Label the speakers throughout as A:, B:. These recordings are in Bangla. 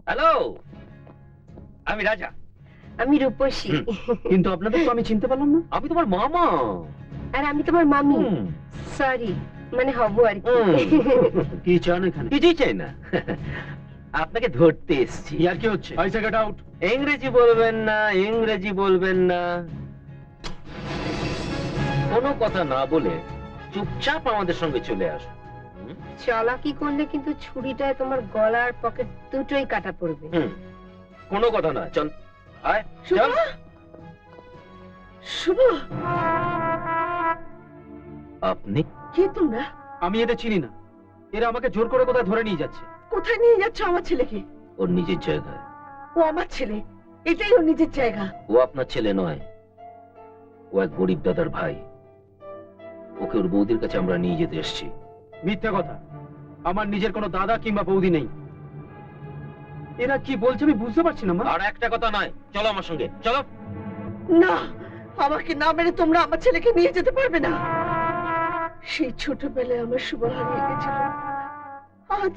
A: হ্যালো, আমি রাজা।
B: আমি রূপসী।
C: কিন্তু আপনাদের তো আমি চিনতে পারলাম না।
A: আমি তোমার মামা।
B: আর আমি তোমার মামি।
A: হুম।
B: সরি, মানে হব আর কি।
C: কি চান এখানে?
A: কিছুই চাই না, আপনাকে ধরতে এসছি।
C: ইয়ার কি হচ্ছে? I say get out.
A: ইংরেজি বলবেন না, ইংরেজি বলবেন না। কোনো কথা না বলে চুপচাপ আমাদের সঙ্গে চলে আসো।
B: চালাকি করলে কিন্তু ছুরিটায় তোমার গলার পকেট দুটোই কাটা পড়বে।
A: কোনো কথা না, চল আয় চল।
B: শুভ,
A: আপনি
B: কে তোমরা?
C: আমি এদের চিনি না। এরা আমাকে জোর করে কোথায় ধরে নিয়ে যাচ্ছে।
B: কোথায় নিয়ে যাচ্ছ আমার ছেলেকে?
A: ওর নিজের জায়গায়।
B: ও আমার ছেলে, এটাই ওর নিজের জায়গা।
A: ও আপনার ছেলে নয়, ও এক গরিব দাদার ভাই। ওকে ওর বৌদির কাছে আমরা নিয়ে যেতে এসেছি।
C: মিথ্যা কথা। আমার নিজের কোনো দাদা কিংবা বৌদি নেই। এরা কি বলছে আমি বুঝতে পারছি না মা।
A: আর একটা কথা নয়, চলো আমার সঙ্গে চলো।
B: না, আমাকে না মেরে তোমরা আমার ছেলেকে নিয়ে যেতে পারবে না। সেই ছোটবেলায় আমার শুভ হারিয়ে গেছিল। আজ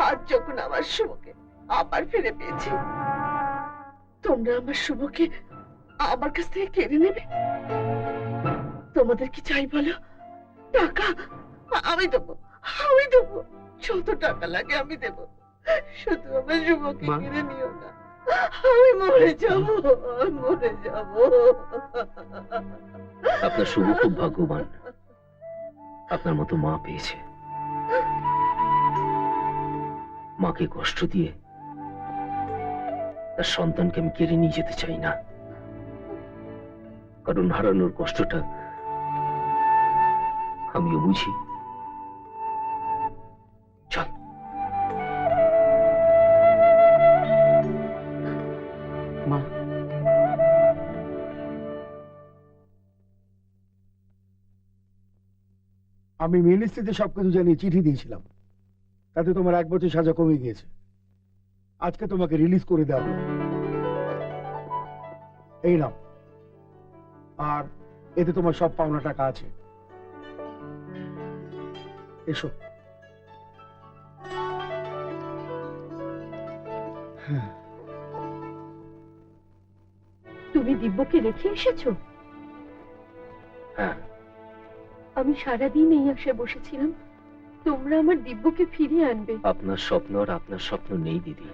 B: আজ যখন আমার শুভকে আবার ফিরে পেয়েছি, তোমরা আমার শুভকে আমার কাছ থেকে কেড়ে নেবে? তোমাদের কি চাই বলো? টাকা আমি দেবো, আমি দেবো, যত টাকা লাগে আমি দেবো। শুধু আমার শুভকে
C: মা।
B: কেড়ে নিও না। আমি মরে যাবো, আমি মরে যাবো।
A: আপনার শুভ খুব ভাগ্যবান, আপনার মতো মা পেয়েছে। মাকে কষ্ট দিয়ে তার সন্তানকে আমি কেড়ে নিয়ে যেতে চাই না, কারণ হারানোর কষ্টটা আমিও বুঝি। চল।
C: মা,
D: আমি মিনিস্ট্রিতে সবকিছু জানিয়ে চিঠি দিয়েছিলাম, তাতে তোমার 1 বছর সাজা কমে গিয়েছে। আজকে তোমাকে রিলিজ করে দেওয়া হলো। এই নাও, আর এতে তোমার সব পাওনা টাকা আছে। এসো।
B: তুমি দিব্যকে রেখে এসেছো?
A: হ্যাঁ,
B: আমি সারাদিন এই আশায় বসেছিলাম তোমরা আমার দিব্যকে ফিরিয়ে আনবে।
A: আপনার স্বপ্ন আর আপনার স্বপ্ন নেই দিদি,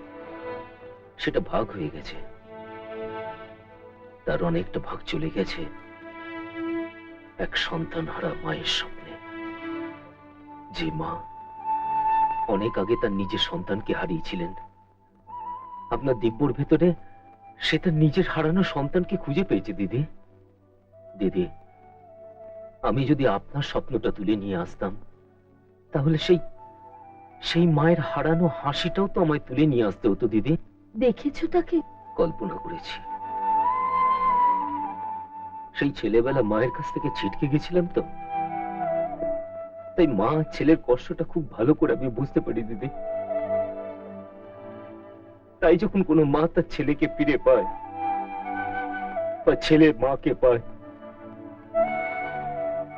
A: সেটা ভাগ হয়ে গেছে। তার অনেকটা ভাগ চলে গেছে এক সন্তান হারা মায়ের স্বপ্নে। যে মা অনেক আগে তার নিজের সন্তানকে হারিয়েছিলেন, আপনার দিব্যর ভেতরে সে তার নিজের হারানো সন্তানকে খুঁজে পেয়েছে। দিদি দিদি, আমি যদি আপনার স্বপ্নটা তুলে নিয়ে আসতাম, তাহলে সেই মায়ের হারানো হাসিটাও তো আমায় তুলে নিয়ে আসতে হতো। দিদি,
B: দেখেছো তাকে?
A: কল্পনা করেছি। সেই ছেলেবেলা মায়ের কাছ থেকে ছিটকে গেছিলাম তো, তাই মা ছেলের কষ্টটা খুব ভালো করে আমি বুঝতে পারি দিদি। তাই যখন কোনো মা তার ছেলেকে ফিরে পায় বা ছেলে মাকে পায়,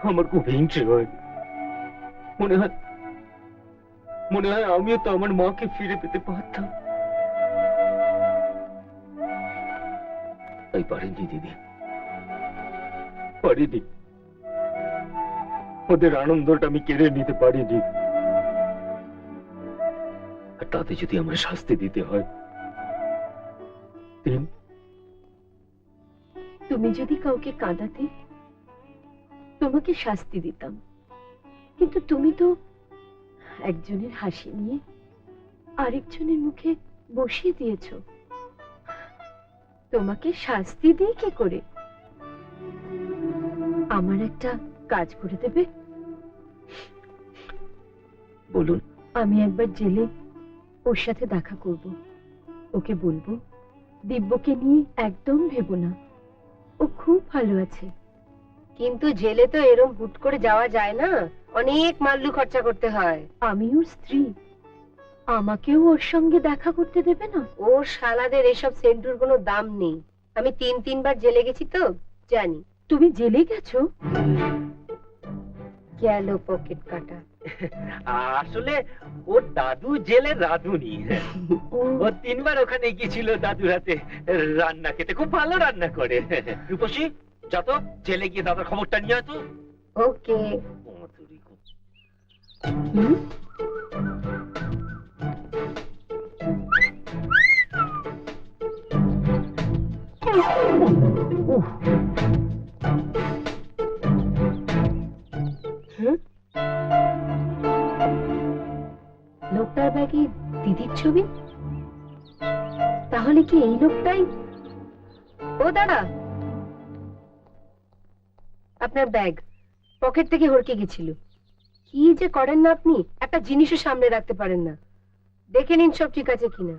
A: আমার খুব হিংসে হয়। মনে হয় আমিও তো আমার মাকে ফিরে পেতে পারতাম। তাই পারিনি দিদি, পারিনি। ওদের আনন্দটা আমি কেড়ে নিতে পারিনি। আর তাতে যদি আমার শাস্তি দিতে হয়, দিন।
B: তুমি যদি কাউকে কাঁদাতে, তোমাকে শাস্তি দিতাম, কিন্তু তুমি তো একজনের হাসি নিয়ে আরেকজনের মুখে বসিয়ে দিয়েছো। তোমাকে শাস্তি দিই কি করে? আমার একটা কাজ করে দেবে?
A: বলুন।
B: আমি একবার জেলে ওর সাথে দেখা করব। ওকে বলবো দিব্যকে নিয়ে একদম ভেবো না, ও খুব ভালো আছে। কিন্তু জেলে তো এরম হুট করে যাওয়া যায় না, অনেক মাল্লু খরচা করতে হয়। আমি ওর স্ত্রী, আমাকেও ওর সঙ্গে দেখা করতে দেবে না? ও শালাদের এসব সেন্টুর কোনো দাম নেই। আমি 3-3 বার জেলে গেছি তো জানি। তুমি জেলে গেছো? গেল পকেট কাটা।
A: আসলে ওর দাদু জেলে রাঁধুনি। ও 3 বার ওখানে গিয়েছিল দাদুর হাতে রান্না খেতে, খুব ভালো রান্না করে। রূপসী, যা তো জেলে গিয়ে দাদার খবরটা নিয়ে আয় তো।
B: ওকে। লোকটার ব্যাগে দিদির ছবি, তাহলে কি এই লোকটাই? ও দাদা, আপনার ব্যাগ পকেট থেকে হড়কে গেছিল। কি যে করেন না আপনি, একটা জিনিসও সামনে রাখতে পারেন না। দেখে নিন সব ঠিক আছে কিনা।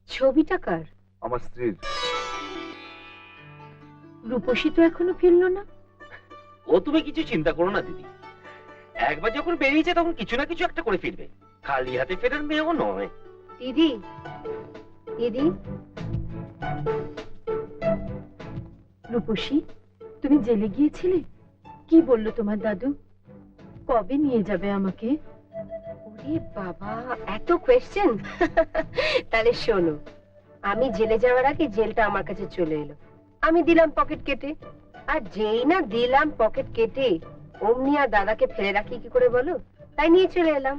B: ছবিটা কার?
D: আমার স্ত্রীর।
B: রূপসী তো এখনো ফিরলো না।
A: ও তুমি কিছু চিন্তা করো না দিদি, একবার যখন বেরিয়েছে তখন কিছু না কিছু একটা করে ফিরবে, খালি হাতে ফেরার মেয়েও নয়।
B: দিদি, দিদি। রূপসী, তুমি জেলে গিয়েছিলে? কি বললো তোমার দাদু? কবে নিয়ে যাবে আমাকে? ওরে বাবা, এত কোয়েশ্চেন। তাহলে শোনো, আমি জেলে যাওয়ার আগে জেলটা আমার কাছে চলে এলো। আমি দিলাম পকেট কেটে, আর যেই না দিলাম পকেট কেটে, অমনি আর দাদাকে ফেলে রাখি কি করে বলো? তাই নিয়ে চলে এলাম।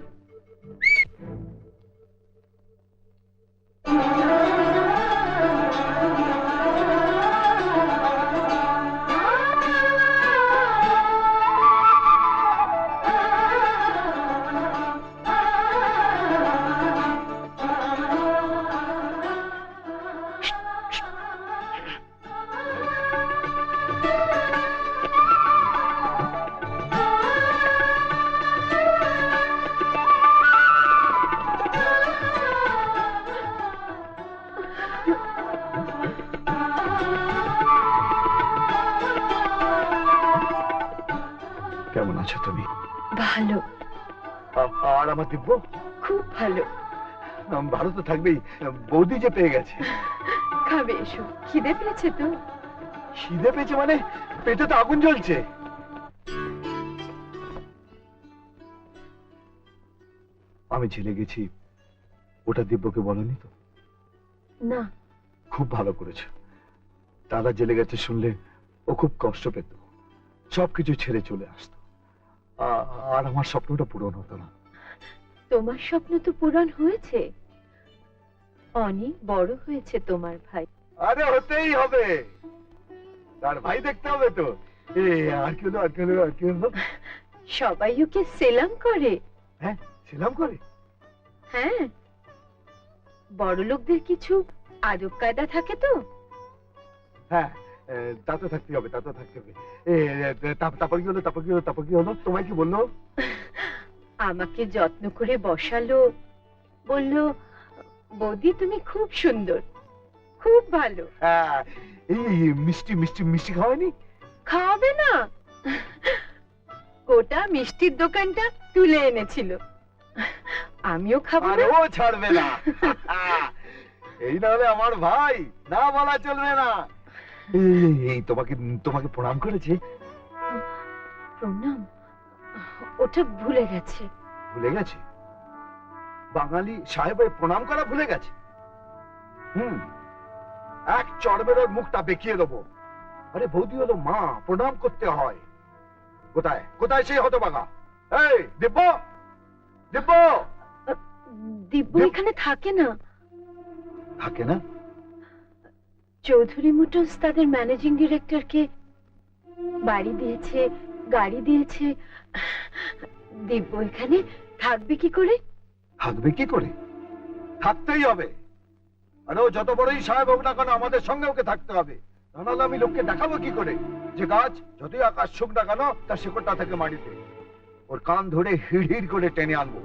D: কেমন আছো তুমি?
B: ভালো,
D: আর আমার দিব্য?
B: খুব ভালো।
D: ভালো তো থাকবেই, বৌদি যে পেয়ে গেছে।
B: খাবে এসো, খিদে পেয়েছে তো?
D: খিদে পেয়েছে মানে? পেটে তো আগুন জ্বলছে। আমি জেলে গেছি, ওটা দিব্যকে বলনি তো?
B: না।
D: খুব ভালো করেছো। দাদা জেলে গেছে শুনলে ও খুব কষ্ট পেত, সবকিছু ছেড়ে চলে আসতো, আর আমার স্বপ্নটা পূরণ হতো না।
B: তোমার স্বপ্ন তো পূরণ হয়েছে, অনেক বড় হয়েছে তোমার ভাই।
D: আরে হতেই হবে, তার ভাই দেখতে হবে তো। আর কি হলো, আর কি হলো, আর কি হলো?
B: সবাই ওকে সেলাম করে।
D: হ্যাঁ, সেলাম করে।
B: হ্যাঁ, বড় লোকদের কিছু আদব কায়দা থাকে তো।
D: হ্যাঁ, তা তো থাকতে হবে, তা তো থাকতে হবে। তারপর কি হলো, তারপর কি হলো, তারপর কি হলো? তোমায় কি বললো?
B: আমাকে যত্ন করে বসালো, বললো, বৌদি তুমি খুব সুন্দর, খুব ভালো।
D: হ্যাঁ, এই মিষ্টি মিষ্টি মিষ্টি খাওয়ানি?
B: খাওয়াবে না? গোটা মিষ্টির দোকানটা তুলে এনেছিল। আমিও খাবো
D: আর
B: না।
D: ও ছাড়বে না। এই না হলে আমার ভাই, না বলা চলবে না। এই তোমাকে তোমাকে প্রণাম করেছে?
B: প্রণাম? ওটা ভুলে গেছে।
D: ভুলে গেছে? বাঙালি সাহেবের প্রণাম করা ভুলে গেছে? এক চড়বের ওর মুখটা বেঁকিয়ে দেবো। আরে বৌদি হলো মা, প্রণাম করতে হয়। কোথায় কোথায় সেই হতভাগা? এই দিব্য, দিব্য!
B: দিব্য এখানে থাকে না।
D: থাকে না?
B: চৌধুরী মোটরস তাদের ম্যানেজিং ডিরেক্টরকে বাড়ি দিয়েছে, গাড়ি দিয়েছে। দিব্য এখানে থাকবে কি করে?
D: থাকবে কি করে? থাকতেই হবে। আরে ও যত বড়ই সাহেব হোক না কেন, আমাদের সঙ্গে ওকে থাকতে হবে। নাহলে আমি লোককে দেখাবো কি করে যে গাছ যতই আকাশ শুক না কেন তার শিকড়টা থেকে মাটিতে। ওর কান ধরে হিড় হিড় করে টেনে আনবো।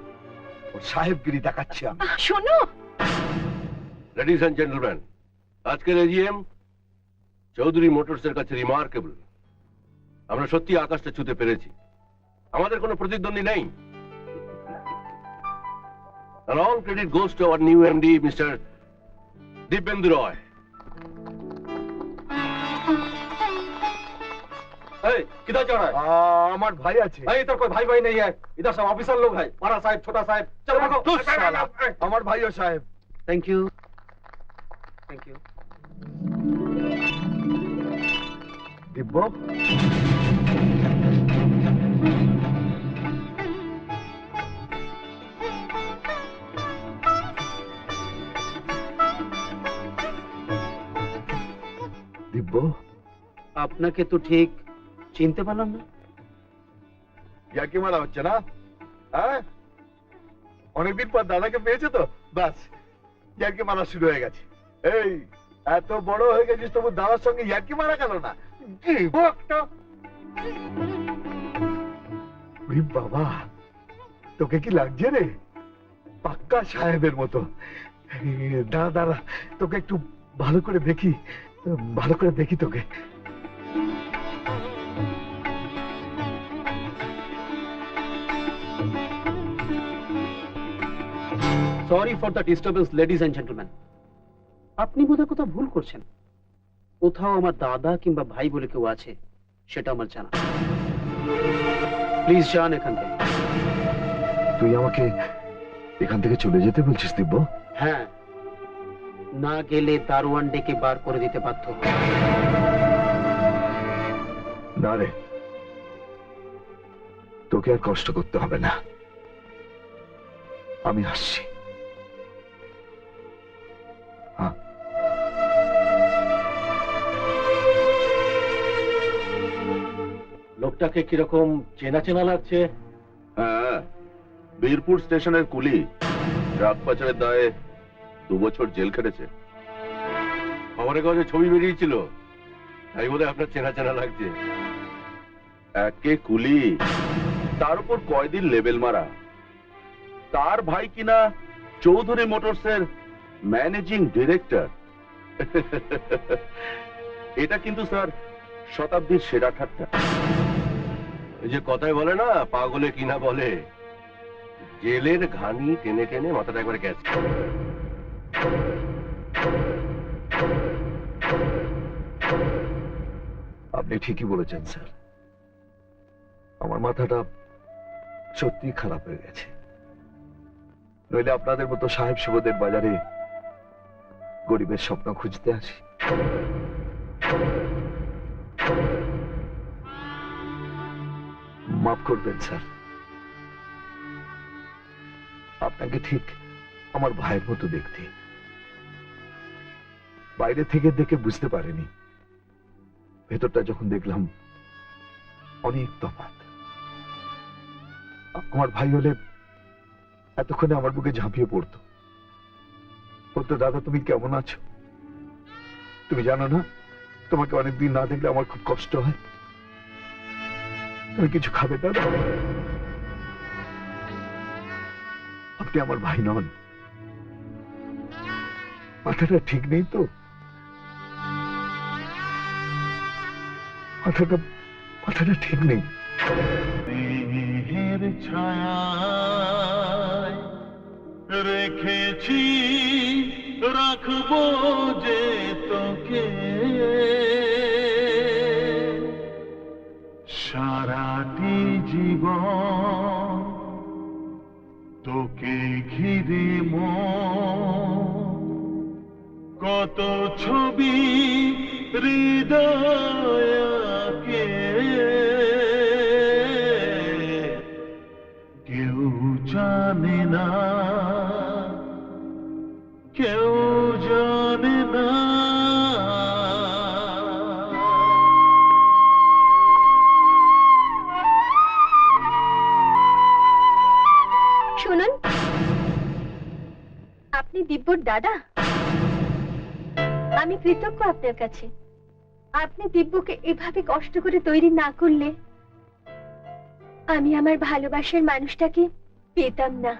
D: ওর সাহেবগিরি দেখাচ্ছি আমি।
B: শোনো,
E: লেডিজ এন্ড জেন্টলম্যান, আজকের এজিএম চৌধুরী মোটরসের কাছে রিমার্কেবল। আমরা সত্যি আকাশটা ছুঁতে পেরেছি, আমাদের কোনো প্রতিদ্বন্দ্বী নেই। And all credit goes to our new MD, Mr. Dibyendu Roy.
C: किधर जा रहा है?
D: আমার ভাই আছে।
C: इधर कोई भाई भाई नहीं है, इधर सब ऑफिसर लोग हैं, बड़ा साहब छोटा साहब, चलो भागो।
D: ধুস শালা, আমার ভাইও সাহেব।
C: Thank you thank you.
D: Divya, Divya,
C: আপনাকে তো ঠিক চিনতে পারলাম না।
D: ইয়ার্কি মারা হচ্ছে না? হ্যাঁ, অনেকদিন পর দাদাকে পেয়েছে তো, বাস ইয়ার্কি মারা শুরু হয়ে গেছে। এই এত বড় হয়ে গেছিস, তবু দাদার সঙ্গে ইয়ার্কি মারা গেল না? কি বকটা! ওরে বাবা, তোকে কি লাগছে রে? পাক্কা সাহেবের মতো। দাঁড়া দাঁড়া, তোকে একটু ভালো করে দেখি, ভালো করে দেখি তোকে।
C: Sorry for the disturbance ladies and gentleman. আপনি বোধহয় কোথাও ভুল করছেন। কোথাও আমার দাদা কিংবা ভাই বলে কেউ আছে, সেটা আমার জানা। প্লিজ যান এখান থেকে।
D: তুই আমাকে এখান থেকে চলে যেতে বলছিস দিব্য?
C: হ্যাঁ, না গেলে দারোয়ান ডেকে বার করে দিতে বাধ্য হব।
D: না রে, তোকে আর কষ্ট করতে হবে না, আমি আসছি। হ্যাঁ,
E: লোকটাকে কিরকম চেনা চেনা লাগছে? হ্যাঁ, বীরপুর স্টেশনের কুলি, ট্রাক পাচারের দায়ে 2 বছর জেল খেটেছে। খবরের কাগজে ছবি বেরিয়েছিল, তাই বলে আপনার চেনা চেনা লাগছে। একে কুলি, তার উপর কয়দিন লেবেল মারা। তার ভাই কিনা চৌধুরী মোটরসের ম্যানেজিং ডিরেক্টর। এটা কিন্তু স্যার শতাব্দীর সেরা ঠাট্টা। এই যে কথায় বলে না, পাগলে কিনা বলে, জেলের ঘানি টেনে টেনে মাথাটা একবার গেছে।
D: আপনি ঠিকই বলেছেন স্যার, আমার মাথাটা সত্যি খারাপ হয়ে গেছে। নইলে আপনাদের মতো সাহেব সুবোদের বাজারে গরিবের স্বপ্ন খুঁজতে আসি। মাফ করবেন স্যার, আপনাকে ঠিক আমার ভাইয়ের মতো দেখতে। বাইরে থেকে দেখে বুঝতে পারিনি, ভেতরটা যখন দেখলাম অনেক তফাৎ। আমার ভাই হলে এতক্ষণে আমার বুকে ঝাঁপিয়ে পড়তো, বলতো, দাদা তুমি কেমন আছো? তুমি জানো না, তোমাকে অনেকদিন না দেখলে আমার খুব কষ্ট হয়। তুমি কিছু খাবে দাদা? আপনি আমার ভাই নন, মাথাটা ঠিক নেই তো? মাথাটা ঠিক নেই।
F: মেঘের ছায়ায় রেখেছি, রাখবো যে তোকে, সারাটি জীবন তোকে ঘিরে কত ছবি হৃদয়কে, কেউ জানে না, কেউ জানে না।
B: শুনুন, আপনি দিব্যর দাদা। আমি কৃতজ্ঞ আপনার কাছে। আপনি দিব্যকে এভাবে কষ্ট করে তৈরি না করলে আমি আমার ভালোবাসার মানুষটাকে পেতাম না।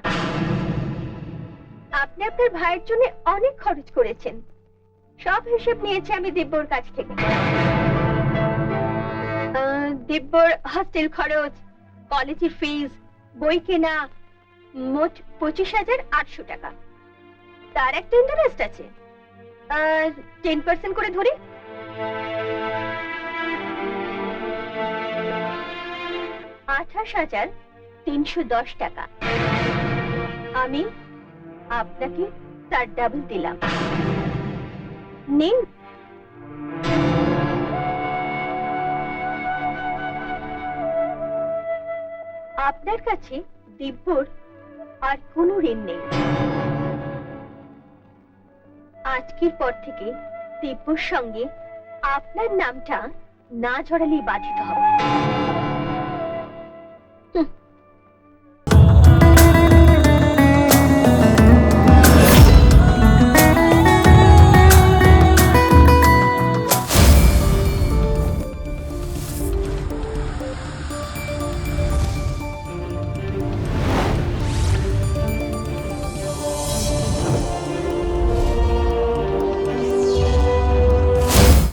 B: আপনি আপনার ভাইয়ের জন্য অনেক খরচ করেছেন, সব হিসেব নিয়েছি আমি দিব্যর কাছ থেকে। দিব্যর হস্টেল খরচ, কলেজের ফিজ, বই কেনা, মোট 25,800 টাকা। তার একটা ইন্টারেস্ট আছে, 10% করে ধরি। 28,310 টাকা। আমি আপনাকে তার ডাবল দিলাম। নিন। আপনার কাছে দিব্যর আর কোনো ঋণ নেই। আজকের পর থেকে দিব্যর সঙ্গে আপনার নামটা না জড়ালেই বাধিত হবে।